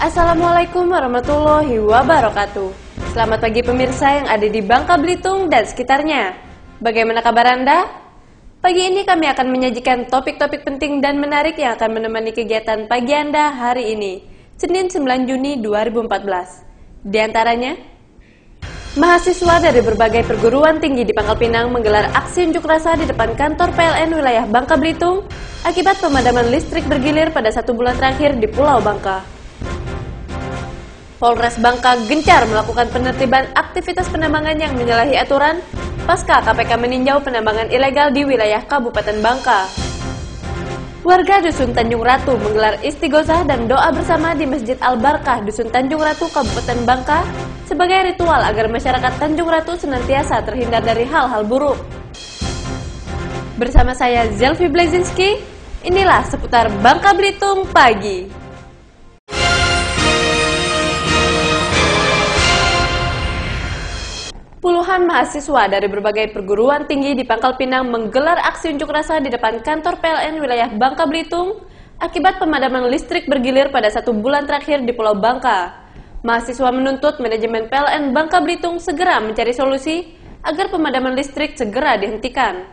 Assalamualaikum warahmatullahi wabarakatuh. Selamat pagi pemirsa yang ada di Bangka Belitung dan sekitarnya. Bagaimana kabar Anda? Pagi ini kami akan menyajikan topik-topik penting dan menarik yang akan menemani kegiatan pagi Anda hari ini, Senin 9 Juni 2014. Di antaranya, mahasiswa dari berbagai perguruan tinggi di Pangkal Pinang menggelar aksi unjuk rasa di depan kantor PLN wilayah Bangka Belitung akibat pemadaman listrik bergilir pada 1 bulan terakhir di Pulau Bangka. Polres Bangka gencar melakukan penertiban aktivitas penambangan yang menyalahi aturan pasca KPK meninjau penambangan ilegal di wilayah Kabupaten Bangka. Warga Dusun Tanjung Ratu menggelar istighosah dan doa bersama di Masjid Al-Barkah Dusun Tanjung Ratu, Kabupaten Bangka sebagai ritual agar masyarakat Tanjung Ratu senantiasa terhindar dari hal-hal buruk. Bersama saya Zelvi Blazinski, inilah seputar Bangka Belitung pagi. Puluhan mahasiswa dari berbagai perguruan tinggi di Pangkal Pinang menggelar aksi unjuk rasa di depan kantor PLN wilayah Bangka Belitung akibat pemadaman listrik bergilir pada 1 bulan terakhir di Pulau Bangka. Mahasiswa menuntut manajemen PLN Bangka Belitung segera mencari solusi agar pemadaman listrik segera dihentikan.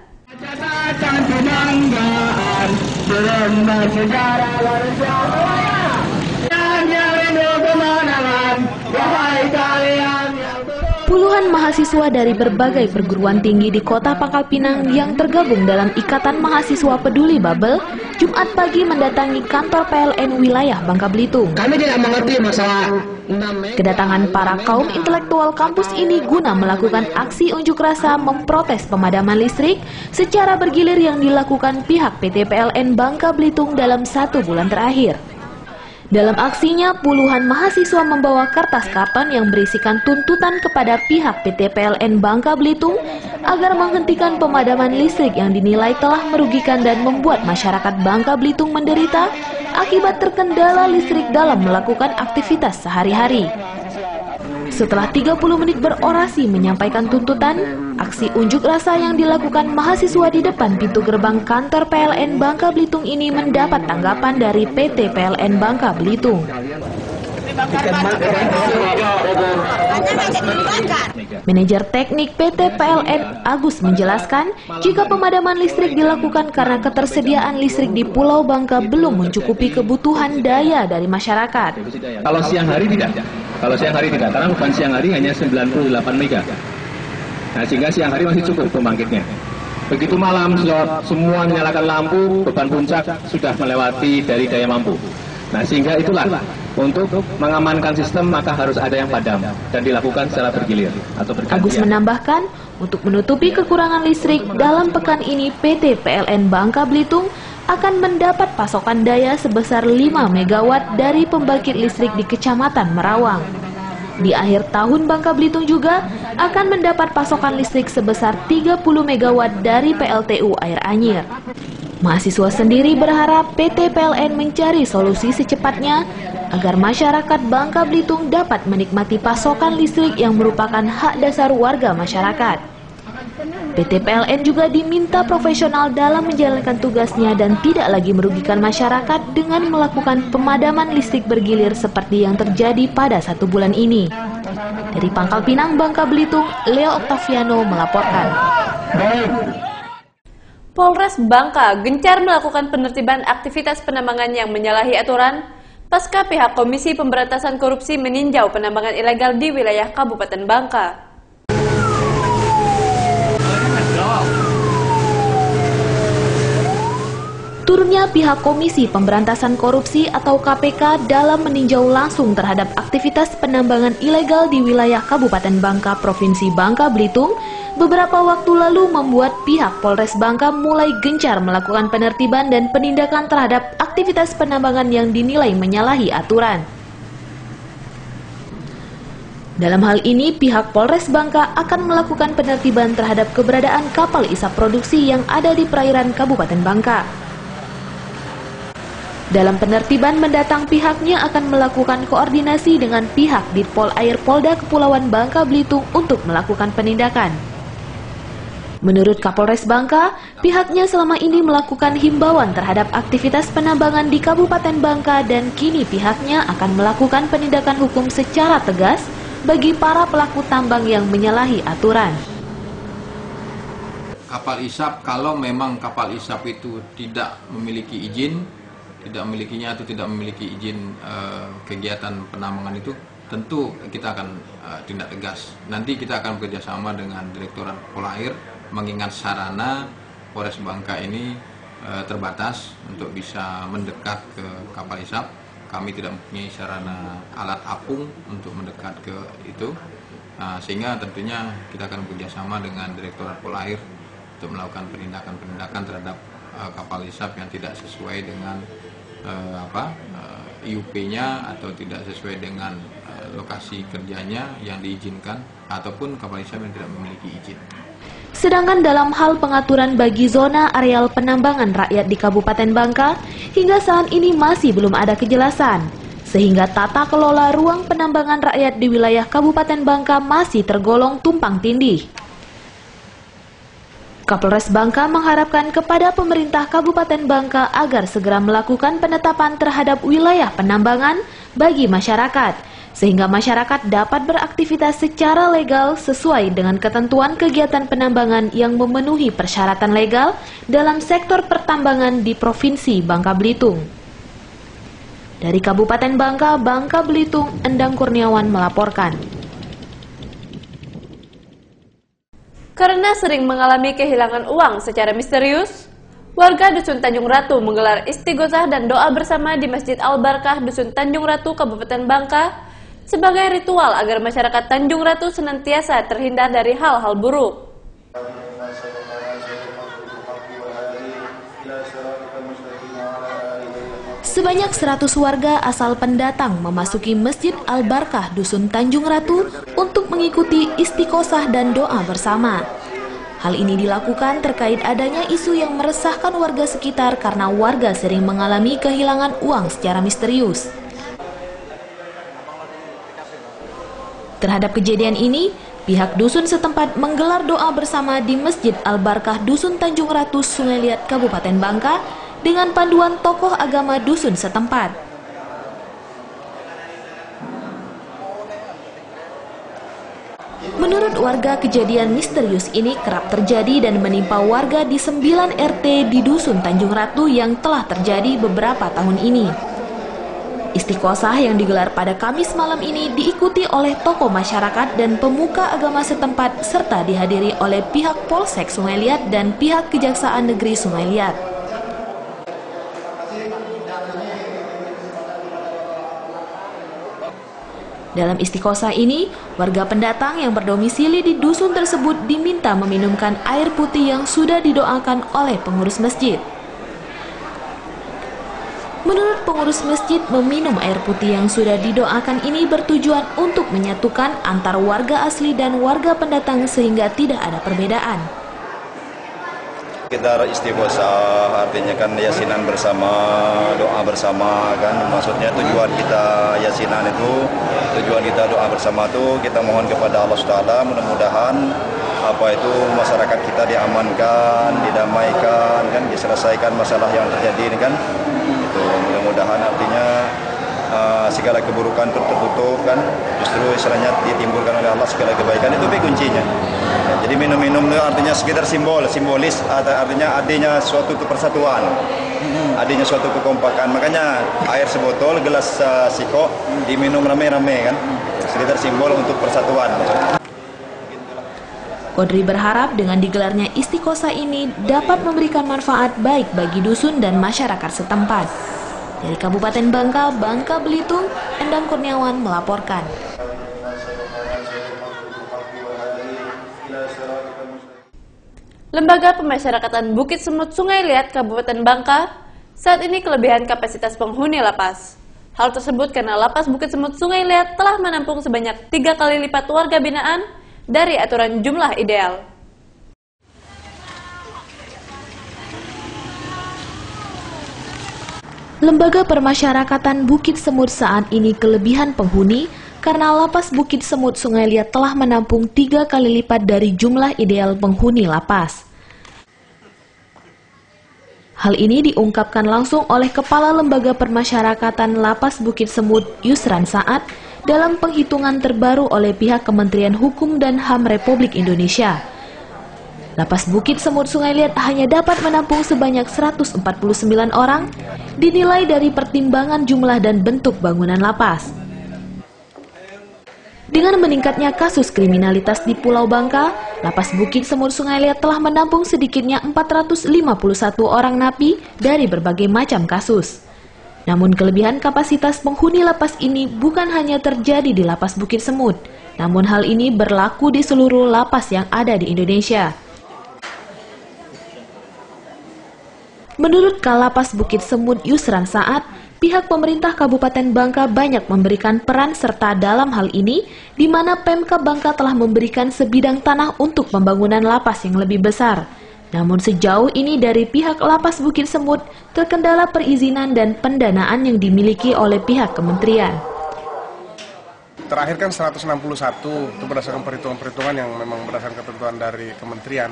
Puluhan mahasiswa dari berbagai perguruan tinggi di kota Pangkal Pinang yang tergabung dalam Ikatan Mahasiswa Peduli Babel, Jumat pagi mendatangi kantor PLN wilayah Bangka Belitung. Kami tidak mengerti masalah Kedatangan para kaum intelektual kampus ini guna melakukan aksi unjuk rasa memprotes pemadaman listrik secara bergilir yang dilakukan pihak PT PLN Bangka Belitung dalam 1 bulan terakhir. Dalam aksinya, puluhan mahasiswa membawa kertas karton yang berisikan tuntutan kepada pihak PT PLN Bangka Belitung agar menghentikan pemadaman listrik yang dinilai telah merugikan dan membuat masyarakat Bangka Belitung menderita akibat terkendala listrik dalam melakukan aktivitas sehari-hari. Setelah 30 menit berorasi menyampaikan tuntutan, aksi unjuk rasa yang dilakukan mahasiswa di depan pintu gerbang kantor PLN Bangka Belitung ini mendapat tanggapan dari PT PLN Bangka Belitung. Manajer teknik PT PLN Agus menjelaskan jika pemadaman listrik dilakukan karena ketersediaan listrik di Pulau Bangka belum mencukupi kebutuhan daya dari masyarakat. Kalau siang hari tidak. Karena beban siang hari hanya 98 mega. Nah, sehingga siang hari masih cukup pembangkitnya. Begitu malam, semua menyalakan lampu, beban puncak sudah melewati dari daya mampu. Nah, sehingga itulah untuk mengamankan sistem maka harus ada yang padam dan dilakukan secara bergilir atau bergantian. Agus menambahkan, untuk menutupi kekurangan listrik dalam pekan ini PT PLN Bangka Belitung akan mendapat pasokan daya sebesar 5 MW dari pembangkit listrik di Kecamatan Merawang. Di akhir tahun Bangka Belitung juga akan mendapat pasokan listrik sebesar 30 MW dari PLTU Air Anyir. Mahasiswa sendiri berharap PT PLN mencari solusi secepatnya agar masyarakat Bangka Belitung dapat menikmati pasokan listrik yang merupakan hak dasar warga masyarakat. PT PLN juga diminta profesional dalam menjalankan tugasnya dan tidak lagi merugikan masyarakat dengan melakukan pemadaman listrik bergilir seperti yang terjadi pada 1 bulan ini. Dari Pangkal Pinang, Bangka Belitung, Leo Octaviano melaporkan. Polres Bangka gencar melakukan penertiban aktivitas penambangan yang menyalahi aturan pasca pihak Komisi Pemberantasan Korupsi meninjau penambangan ilegal di wilayah Kabupaten Bangka. Turunnya pihak Komisi Pemberantasan Korupsi atau KPK dalam meninjau langsung terhadap aktivitas penambangan ilegal di wilayah Kabupaten Bangka, Provinsi Bangka Belitung, beberapa waktu lalu membuat pihak Polres Bangka mulai gencar melakukan penertiban dan penindakan terhadap aktivitas penambangan yang dinilai menyalahi aturan. Dalam hal ini, pihak Polres Bangka akan melakukan penertiban terhadap keberadaan kapal isap produksi yang ada di perairan Kabupaten Bangka. Dalam penertiban mendatang, pihaknya akan melakukan koordinasi dengan pihak Ditpol Air Polda Kepulauan Bangka Belitung untuk melakukan penindakan. Menurut Kapolres Bangka, pihaknya selama ini melakukan himbauan terhadap aktivitas penambangan di Kabupaten Bangka dan kini pihaknya akan melakukan penindakan hukum secara tegas bagi para pelaku tambang yang menyalahi aturan. Kapal isap, kalau memang kapal isap itu tidak memiliki izin, tidak memilikinya atau tidak memiliki izin kegiatan penambangan itu, tentu kita akan tindak tegas. Nanti kita akan bekerjasama dengan Direktorat Polair, mengingat sarana Polres Bangka ini terbatas untuk bisa mendekat ke kapal isap. Kami tidak mempunyai sarana alat apung untuk mendekat ke itu, sehingga tentunya kita akan bekerjasama dengan Direktorat Polair untuk melakukan penindakan terhadap kapal isap yang tidak sesuai dengan IUP-nya atau tidak sesuai dengan lokasi kerjanya yang diizinkan, ataupun kapal isap yang tidak memiliki izin. Sedangkan dalam hal pengaturan bagi zona areal penambangan rakyat di Kabupaten Bangka, hingga saat ini masih belum ada kejelasan, sehingga tata kelola ruang penambangan rakyat di wilayah Kabupaten Bangka masih tergolong tumpang tindih. Kapolres Bangka mengharapkan kepada pemerintah Kabupaten Bangka agar segera melakukan penetapan terhadap wilayah penambangan bagi masyarakat, sehingga masyarakat dapat beraktivitas secara legal sesuai dengan ketentuan kegiatan penambangan yang memenuhi persyaratan legal dalam sektor pertambangan di Provinsi Bangka Belitung. Dari Kabupaten Bangka, Bangka Belitung, Endang Kurniawan melaporkan. Karena sering mengalami kehilangan uang secara misterius, warga Dusun Tanjung Ratu menggelar istighosah dan doa bersama di Masjid Al-Barkah Dusun Tanjung Ratu, Kabupaten Bangka, sebagai ritual agar masyarakat Tanjung Ratu senantiasa terhindar dari hal-hal buruk. Sebanyak 100 warga asal pendatang memasuki Masjid Al-Barkah Dusun Tanjung Ratu untuk mengikuti istighosah dan doa bersama. Hal ini dilakukan terkait adanya isu yang meresahkan warga sekitar karena warga sering mengalami kehilangan uang secara misterius. Terhadap kejadian ini, pihak dusun setempat menggelar doa bersama di Masjid Al-Barkah Dusun Tanjung Ratu, Sungai Liat, Kabupaten Bangka, dengan panduan tokoh agama dusun setempat. Menurut warga, kejadian misterius ini kerap terjadi dan menimpa warga di 9 RT di Dusun Tanjung Ratu yang telah terjadi beberapa tahun ini. Istighosah yang digelar pada Kamis malam ini diikuti oleh tokoh masyarakat dan pemuka agama setempat serta dihadiri oleh pihak Polsek Sungai Liat dan pihak Kejaksaan Negeri Sungai Liat. Dalam istighosah ini, warga pendatang yang berdomisili di dusun tersebut diminta meminumkan air putih yang sudah didoakan oleh pengurus masjid. Menurut pengurus masjid, meminum air putih yang sudah didoakan ini bertujuan untuk menyatukan antar warga asli dan warga pendatang sehingga tidak ada perbedaan. Kita istighosah, artinya kan yasinan bersama, doa bersama kan. Maksudnya tujuan kita yasinan itu, tujuan kita doa bersama itu kita mohon kepada Allah SWT, mudah-mudahan masyarakat kita diamankan, didamaikan kan, diselesaikan masalah yang terjadi ini kan. Itu mudah-mudahan artinya segala keburukan tertutup kan, justru istilahnya ditimbulkan oleh Allah segala kebaikan, itu kuncinya. Jadi minum-minum itu artinya sekedar simbolis, artinya adanya suatu kepersatuan, adanya suatu kekompakan. Makanya air sebotol, gelas siko diminum rame-rame kan, sekedar simbol untuk persatuan. Kodri berharap dengan digelarnya istighosah ini dapat memberikan manfaat baik bagi dusun dan masyarakat setempat. Dari Kabupaten Bangka, Bangka Belitung, Endang Kurniawan melaporkan. Lembaga Pemasyarakatan Bukit Semut Sungai Liat, Kabupaten Bangka, saat ini kelebihan kapasitas penghuni lapas. Hal tersebut karena lapas Bukit Semut Sungai Liat telah menampung sebanyak 3 kali lipat warga binaan dari aturan jumlah ideal. Lembaga Permasyarakatan Bukit Semut saat ini kelebihan penghuni karena lapas Bukit Semut Sungai Liat telah menampung 3 kali lipat dari jumlah ideal penghuni lapas. Hal ini diungkapkan langsung oleh Kepala Lembaga Permasyarakatan Lapas Bukit Semut, Yusran Saad, dalam penghitungan terbaru oleh pihak Kementerian Hukum dan HAM Republik Indonesia. Lapas Bukit Semut Sungai Liat hanya dapat menampung sebanyak 149 orang, dinilai dari pertimbangan jumlah dan bentuk bangunan lapas. Dengan meningkatnya kasus kriminalitas di Pulau Bangka, Lapas Bukit Semut Sungai Liat telah menampung sedikitnya 451 orang napi dari berbagai macam kasus. Namun kelebihan kapasitas penghuni lapas ini bukan hanya terjadi di Lapas Bukit Semut, namun hal ini berlaku di seluruh lapas yang ada di Indonesia. Menurut Kalapas Bukit Semut Yusran Saad, pihak pemerintah Kabupaten Bangka banyak memberikan peran serta dalam hal ini, di mana Pemkab Bangka telah memberikan sebidang tanah untuk pembangunan lapas yang lebih besar. Namun sejauh ini dari pihak Lapas Bukit Semut terkendala perizinan dan pendanaan yang dimiliki oleh pihak kementerian. Terakhir kan 161, itu berdasarkan perhitungan-perhitungan yang memang berdasarkan ketentuan dari kementerian.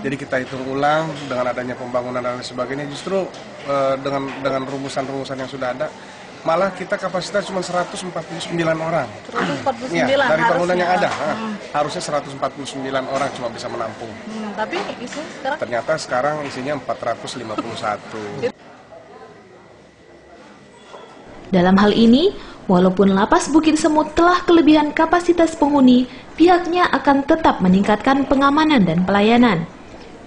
Jadi kita hitung ulang dengan adanya pembangunan dan lain sebagainya, justru dengan rumusan-rumusan yang sudah ada, malah kita kapasitas cuma 149 orang. 149 ya, dari bangunan yang ada, harusnya 149 orang cuma bisa menampung. Tapi isi sekarang? Ternyata sekarang isinya 451. Dalam hal ini, walaupun Lapas Bukit Semut telah kelebihan kapasitas penghuni, pihaknya akan tetap meningkatkan pengamanan dan pelayanan.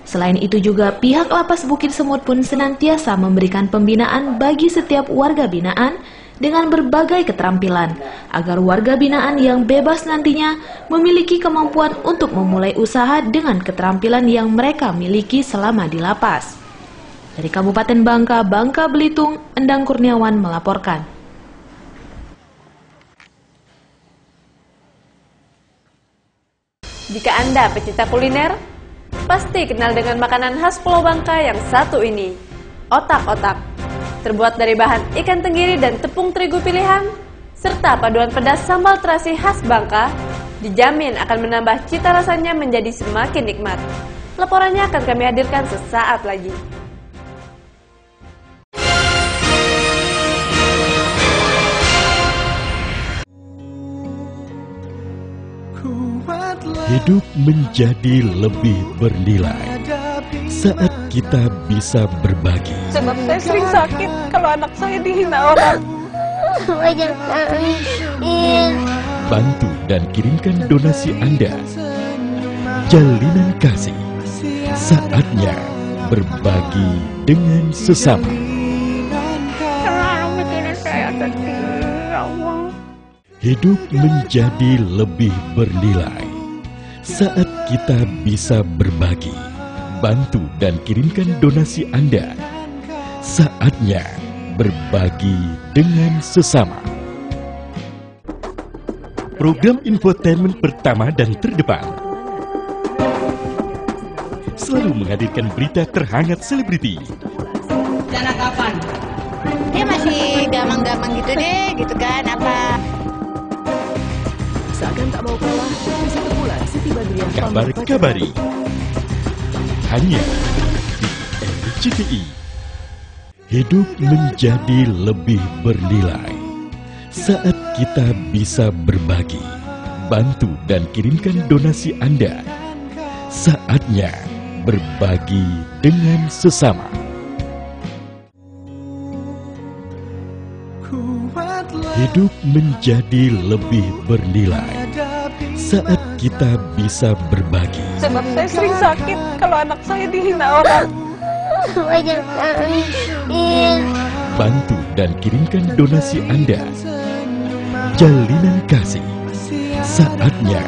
Selain itu juga pihak Lapas Bukit Semut pun senantiasa memberikan pembinaan bagi setiap warga binaan dengan berbagai keterampilan, agar warga binaan yang bebas nantinya memiliki kemampuan untuk memulai usaha dengan keterampilan yang mereka miliki selama di lapas. Dari Kabupaten Bangka, Bangka Belitung, Endang Kurniawan melaporkan. Jika Anda pecinta kuliner, pasti kenal dengan makanan khas Pulau Bangka yang satu ini, otak-otak. Terbuat dari bahan ikan tenggiri dan tepung terigu pilihan, serta paduan pedas sambal terasi khas Bangka, dijamin akan menambah cita rasanya menjadi semakin nikmat. Laporannya akan kami hadirkan sesaat lagi. Hidup menjadi lebih bernilai saat kita bisa berbagi. Sebab saya sering sakit kalau anak saya dihina orang. Bantu dan kirimkan donasi Anda. Jalinan kasih, saatnya berbagi dengan sesama. Hidup menjadi lebih bernilai saat kita bisa berbagi. Bantu dan kirimkan donasi Anda. Saatnya berbagi dengan sesama. Program infotainment pertama dan terdepan selalu menghadirkan berita terhangat selebriti. Rencana kapan? Dia masih gamang-gamang gitu deh, gitu kan, apa? Seakan tak mau kalah, begitu pula Siti Badriah. Kabar-kabari hanya di RCTI. Hidup menjadi lebih bernilai saat kita bisa berbagi. Bantu dan kirimkan donasi Anda. Saatnya berbagi dengan sesama. Hidup menjadi lebih bernilai saat kita bisa berbagi. Sebab saya sering sakit kalau anak saya dihina orang. Bantu dan kirimkan donasi Anda. Jalinan kasih, saatnya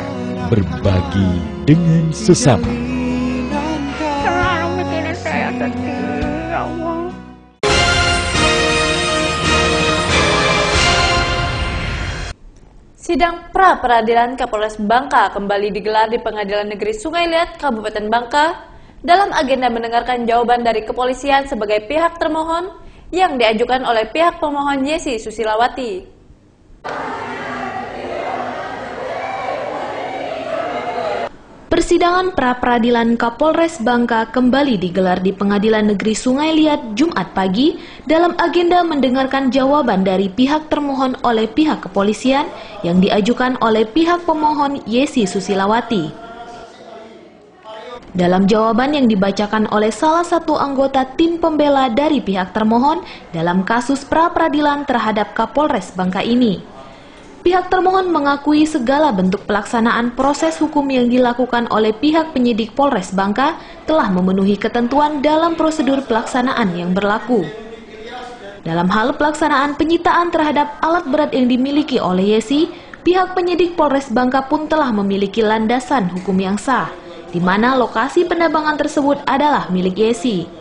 berbagi dengan sesama. Sidang pra-peradilan Kapolres Bangka kembali digelar di Pengadilan Negeri Sungai Liat, Kabupaten Bangka, dalam agenda mendengarkan jawaban dari kepolisian sebagai pihak termohon yang diajukan oleh pihak pemohon Yesi Susilawati. Persidangan pra-peradilan Kapolres Bangka kembali digelar di Pengadilan Negeri Sungai Liat Jumat pagi dalam agenda mendengarkan jawaban dari pihak termohon oleh pihak kepolisian yang diajukan oleh pihak pemohon Yesi Susilawati. Dalam jawaban yang dibacakan oleh salah satu anggota tim pembela dari pihak termohon dalam kasus pra-peradilan terhadap Kapolres Bangka ini, pihak termohon mengakui segala bentuk pelaksanaan proses hukum yang dilakukan oleh pihak penyidik Polres Bangka telah memenuhi ketentuan dalam prosedur pelaksanaan yang berlaku. Dalam hal pelaksanaan penyitaan terhadap alat berat yang dimiliki oleh Yesi, pihak penyidik Polres Bangka pun telah memiliki landasan hukum yang sah, di mana lokasi penambangan tersebut adalah milik Yesi.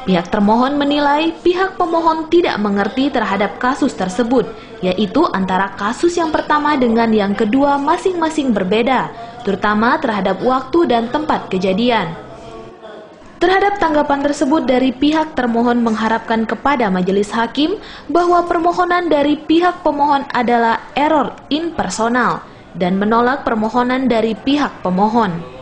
Pihak termohon menilai pihak pemohon tidak mengerti terhadap kasus tersebut, yaitu antara kasus yang pertama dengan yang kedua masing-masing berbeda, terutama terhadap waktu dan tempat kejadian. Terhadap tanggapan tersebut dari pihak termohon mengharapkan kepada majelis hakim bahwa permohonan dari pihak pemohon adalah error impersonal dan menolak permohonan dari pihak pemohon.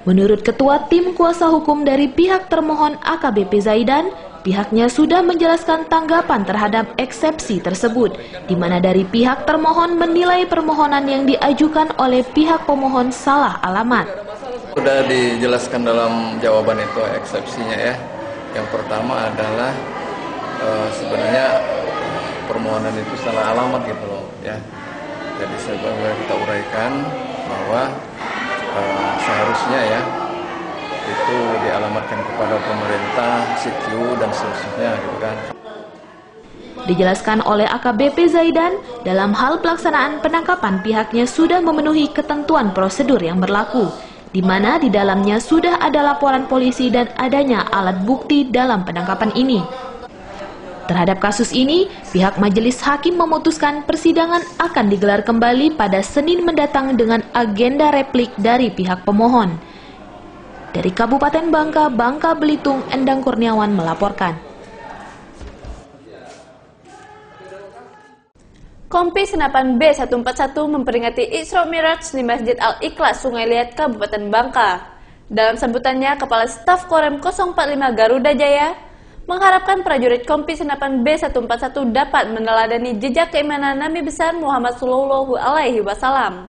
Menurut Ketua Tim Kuasa Hukum dari pihak termohon AKBP Zaidan, pihaknya sudah menjelaskan tanggapan terhadap eksepsi tersebut, di mana dari pihak termohon menilai permohonan yang diajukan oleh pihak pemohon salah alamat. Sudah dijelaskan dalam jawaban itu eksepsinya ya. Yang pertama adalah sebenarnya permohonan itu salah alamat gitu loh ya. Jadi sebagaimana kita uraikan bahwa seharusnya ya itu dialamatkan kepada pemerintah, CQ dan seterusnya gitu kan. Dijelaskan oleh AKBP Zaidan, dalam hal pelaksanaan penangkapan pihaknya sudah memenuhi ketentuan prosedur yang berlaku, di mana di dalamnya sudah ada laporan polisi dan adanya alat bukti dalam penangkapan ini. Terhadap kasus ini, pihak majelis hakim memutuskan persidangan akan digelar kembali pada Senin mendatang dengan agenda replik dari pihak pemohon. Dari Kabupaten Bangka, Bangka Belitung, Endang Kurniawan melaporkan. Kompi Senapan B141 memperingati Isra Miraj di Masjid Al-Ikhlas Sungai Liat, Kabupaten Bangka. Dalam sambutannya, Kepala Staf Korem 045 Garuda Jaya mengharapkan prajurit Kompi Senapan B141 dapat meneladani jejak keimanan Nabi besar Muhammad Sallallahu Alaihi Wasallam.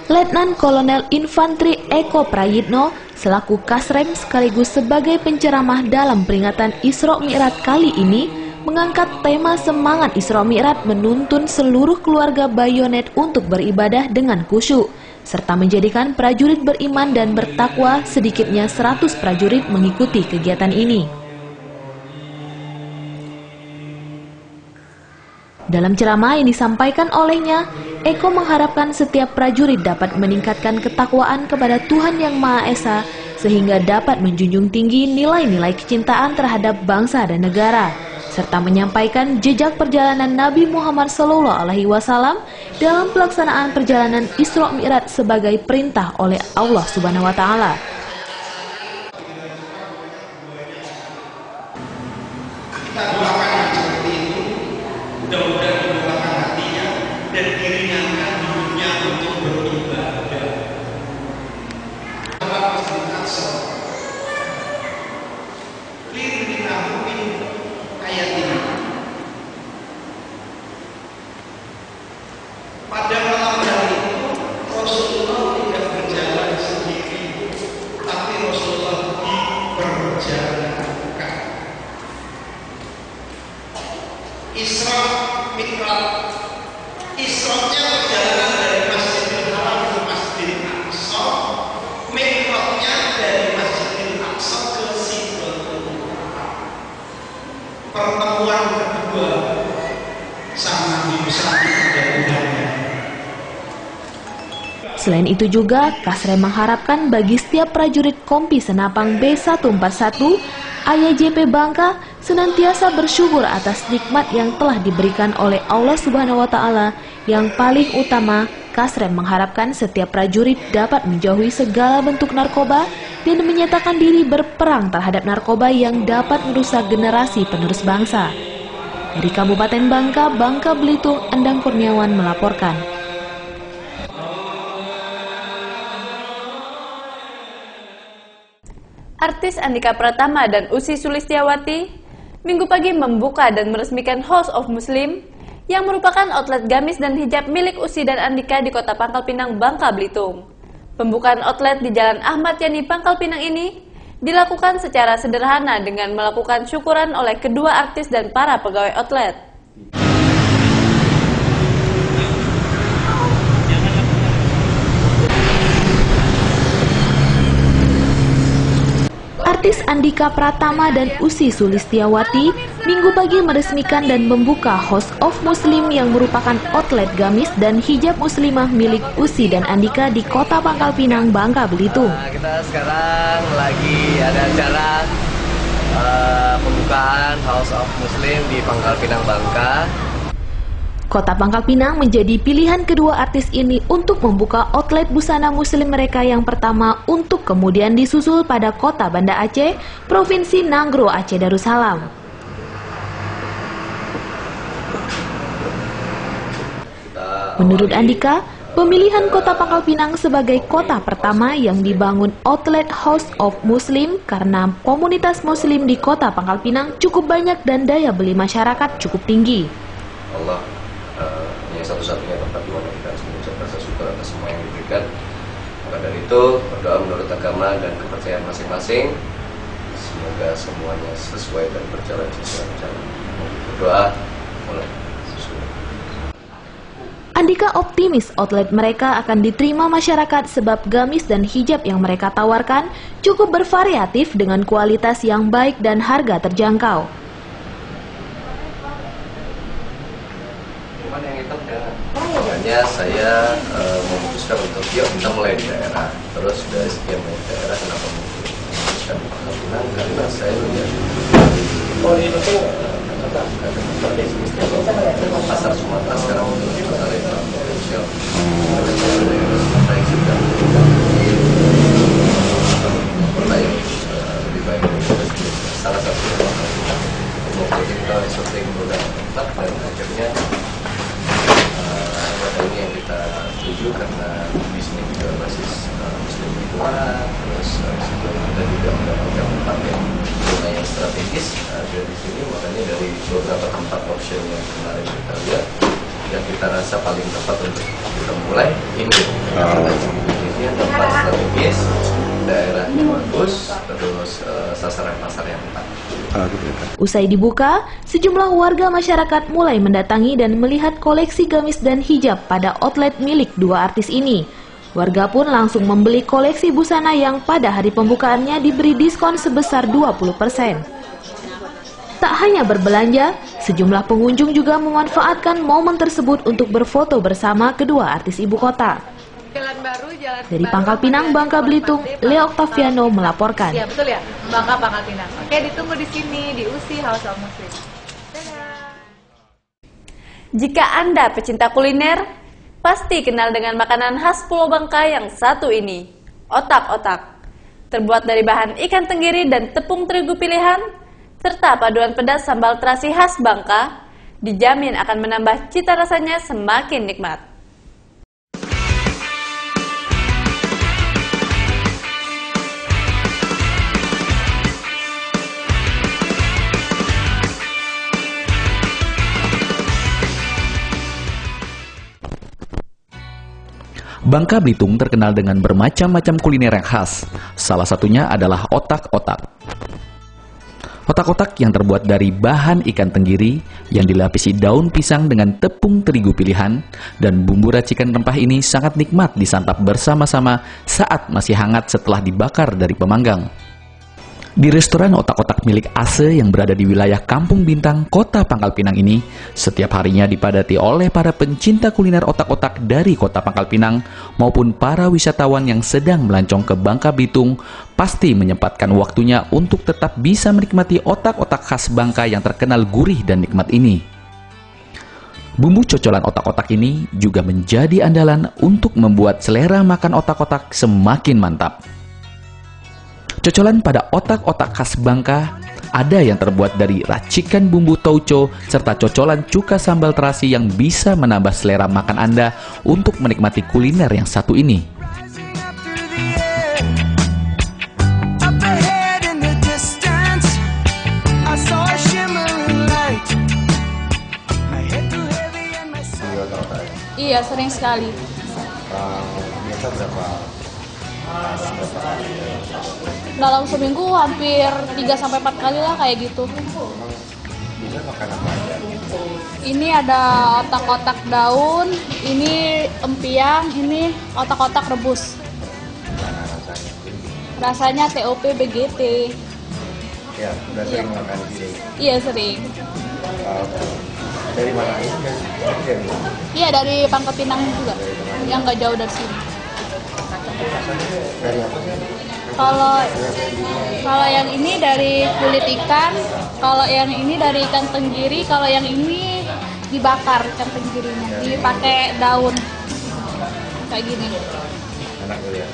Letnan Kolonel Infantri Eko Prayitno selaku Kasrem sekaligus sebagai penceramah dalam peringatan Isra Mi'raj kali ini mengangkat tema semangat Isra Mi'raj menuntun seluruh keluarga bayonet untuk beribadah dengan khusyuk, serta menjadikan prajurit beriman dan bertakwa sedikitnya 100 prajurit mengikuti kegiatan ini. Dalam ceramah yang disampaikan olehnya, Eko mengharapkan setiap prajurit dapat meningkatkan ketakwaan kepada Tuhan Yang Maha Esa sehingga dapat menjunjung tinggi nilai-nilai kecintaan terhadap bangsa dan negara, serta menyampaikan jejak perjalanan Nabi Muhammad SAW dalam pelaksanaan perjalanan Isra Mi'raj sebagai perintah oleh Allah Subhanahu wa Ta'ala. Kita doakan seperti itu, mudah-mudahan dibukakan hatinya dan diringankan hidupnya untuk beribadah. Ayat ini. Pada malam hari itu Rasulullah tidak berjalan sendiri, tapi Rasulullah diperjalankan. Isra Mi'raj. Isra-nya perjalanan dari Masjidil Haram ke Masjidil Aqsa, Mi'raj-nya dari Masjidil Aqsa ke Sidratul Muntaha. Pertemuan kedua sama Nabi Musa dan Tuhannya. Selain itu juga, Kasrem mengharapkan bagi setiap prajurit Kompi Senapang B141, AYJP Bangka senantiasa bersyukur atas nikmat yang telah diberikan oleh Allah Subhanahu wa Ta'ala yang paling utama Kasrem mengharapkan setiap prajurit dapat menjauhi segala bentuk narkoba dan menyatakan diri berperang terhadap narkoba yang dapat merusak generasi penerus bangsa. Dari Kabupaten Bangka, Bangka Belitung, Endang Kurniawan melaporkan. Artis Andika Pratama dan Ussy Sulistiawati Minggu pagi membuka dan meresmikan House of Muslim yang merupakan outlet gamis dan hijab milik Ussy dan Andika di Kota Pangkal Pinang, Bangka Belitung. Pembukaan outlet di Jalan Ahmad Yani, Pangkal Pinang ini dilakukan secara sederhana dengan melakukan syukuran oleh kedua artis dan para pegawai outlet. Artis Andika Pratama dan Ussy Sulistiawati Minggu pagi meresmikan dan membuka House of Muslim yang merupakan outlet gamis dan hijab muslimah milik Ussy dan Andika di Kota Pangkal Pinang, Bangka Belitung. Kita sekarang lagi ada acara pembukaan House of Muslim di Pangkal Pinang, Bangka. Kota Pangkal Pinang menjadi pilihan kedua artis ini untuk membuka outlet busana muslim mereka yang pertama untuk kemudian disusul pada Kota Banda Aceh, Provinsi Nanggro Aceh Darussalam. Menurut Andika, pemilihan Kota Pangkal Pinang sebagai kota pertama yang dibangun outlet House of Muslim karena komunitas muslim di Kota Pangkal Pinang cukup banyak dan daya beli masyarakat cukup tinggi. Allah yang satu-satunya tempat di mana kita harus mengucap rasa syukur atas semua yang diberikan. Maka dari itu berdoa menurut agama dan kepercayaan masing-masing. Semoga semuanya sesuai dan berjalan sesuai rencana. Berdoa mulai. Andika optimis outlet mereka akan diterima masyarakat sebab gamis dan hijab yang mereka tawarkan cukup bervariatif dengan kualitas yang baik dan harga terjangkau. Makanya saya memutuskan untuk yuk kita mulai di daerah. Terus dari sekian banyak daerah kenapa memutuskan di Pangkal Pinang? Karena saya melihat pasar Sumatera sekarang itu pasar yang sangat potensial. Ada daerah Sumatera yang sudah kota yang lebih baik dari salah satunya Pangkal Pinang. Jadi kita syuting beberapa tempat dan akhirnya ini yang kita tuju karena di sini juga basis muslim kuat, terus kita juga mendapatkan tempat yang lumayan strategis ada di sini, makanya dari beberapa tempat option yang kemarin kita lihat yang kita rasa paling tepat untuk kita mulai ini. Ini tempat strategis, daerahnya bagus, terus sasaran pasar yang tepat. Usai dibuka, sejumlah warga masyarakat mulai mendatangi dan melihat koleksi gamis dan hijab pada outlet milik dua artis ini. Warga pun langsung membeli koleksi busana yang pada hari pembukaannya diberi diskon sebesar 20%. Tak hanya berbelanja, sejumlah pengunjung juga memanfaatkan momen tersebut untuk berfoto bersama kedua artis ibu kota. Dari Pangkal Pinang, Bangka Belitung, Lea Octaviano melaporkan. Ya betul ya, Bangka Pangkal Pinang. Oke, ditunggu di sini di Ussy House of Muslim. Jika Anda pecinta kuliner, pasti kenal dengan makanan khas Pulau Bangka yang satu ini, otak-otak. Terbuat dari bahan ikan tenggiri dan tepung terigu pilihan, serta paduan pedas sambal terasi khas Bangka, dijamin akan menambah cita rasanya semakin nikmat. Bangka Belitung terkenal dengan bermacam-macam kuliner yang khas. Salah satunya adalah otak-otak. Otak-otak yang terbuat dari bahan ikan tenggiri yang dilapisi daun pisang dengan tepung terigu pilihan dan bumbu racikan rempah ini sangat nikmat disantap bersama-sama saat masih hangat setelah dibakar dari pemanggang. Di restoran otak-otak milik Ase yang berada di wilayah Kampung Bintang, Kota Pangkal Pinang ini, setiap harinya dipadati oleh para pencinta kuliner otak-otak dari Kota Pangkal Pinang maupun para wisatawan yang sedang melancong ke Bangka Belitung pasti menyempatkan waktunya untuk tetap bisa menikmati otak-otak khas Bangka yang terkenal gurih dan nikmat ini. Bumbu cocolan otak-otak ini juga menjadi andalan untuk membuat selera makan otak-otak semakin mantap. Cocolan pada otak-otak khas Bangka ada yang terbuat dari racikan bumbu tauco serta cocolan cuka sambal terasi yang bisa menambah selera makan Anda untuk menikmati kuliner yang satu ini. Iya, sering sekali. Biasa berapa? Dalam seminggu hampir 3-4 kali lah kayak gitu. Bisa makan apa aja? Ini ada otak-otak daun, ini empiang, ini otak-otak rebus. Gimana rasanya? Rasanya TOP BGT. Ya, udah sering makan di sini? Iya, sering. Dari mana ini? Iya, dari Pangkep Pinang juga, yang nggak jauh dari sini. Dari apa sih? Kalau yang ini dari kulit ikan, kalau yang ini dari ikan tenggiri, kalau yang ini dibakar ikan tenggirinya, dipakai daun kayak gini. Enak tuh ya?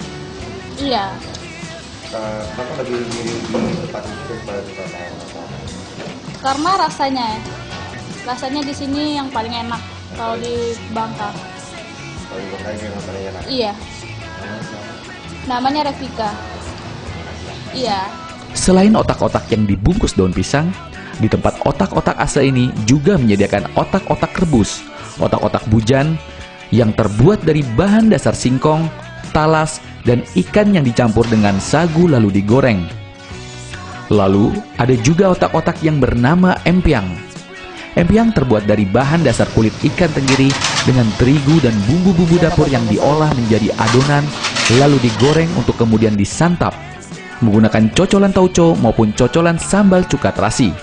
Iya. Kenapa lebih milih di tempat itu daripada di tempat lain? Karena rasanya di sini yang paling enak kalau di Bangka. Kalau di Bangka yang paling enak? Iya. Namanya Revika. Iya. Selain otak-otak yang dibungkus daun pisang, di tempat otak-otak asa ini juga menyediakan otak-otak rebus, otak-otak bujan yang terbuat dari bahan dasar singkong, talas, dan ikan yang dicampur dengan sagu lalu digoreng. Lalu, ada juga otak-otak yang bernama empiang. Empiang terbuat dari bahan dasar kulit ikan tenggiri dengan terigu dan bumbu-bumbu dapur yang diolah menjadi adonan, lalu digoreng untuk kemudian disantap menggunakan cocolan tauco maupun cocolan sambal cuka terasi.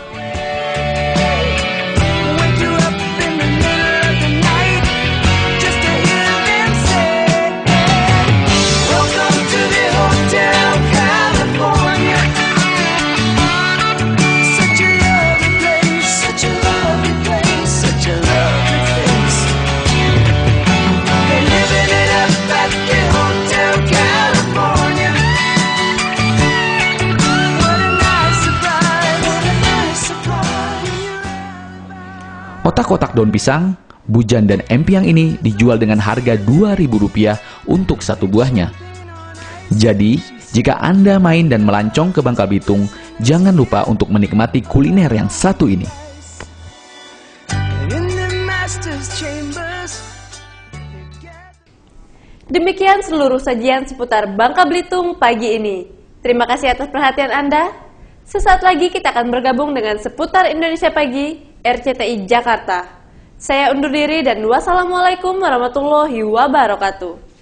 Otak-otak daun pisang, bujan, dan empiang ini dijual dengan harga Rp2.000 untuk satu buahnya. Jadi, jika Anda main dan melancong ke Bangka Belitung, jangan lupa untuk menikmati kuliner yang satu ini. Demikian seluruh sajian seputar Bangka Belitung pagi ini. Terima kasih atas perhatian Anda. Sesaat lagi kita akan bergabung dengan Seputar Indonesia Pagi RCTI Jakarta. Saya undur diri dan wassalamualaikum warahmatullahi wabarakatuh.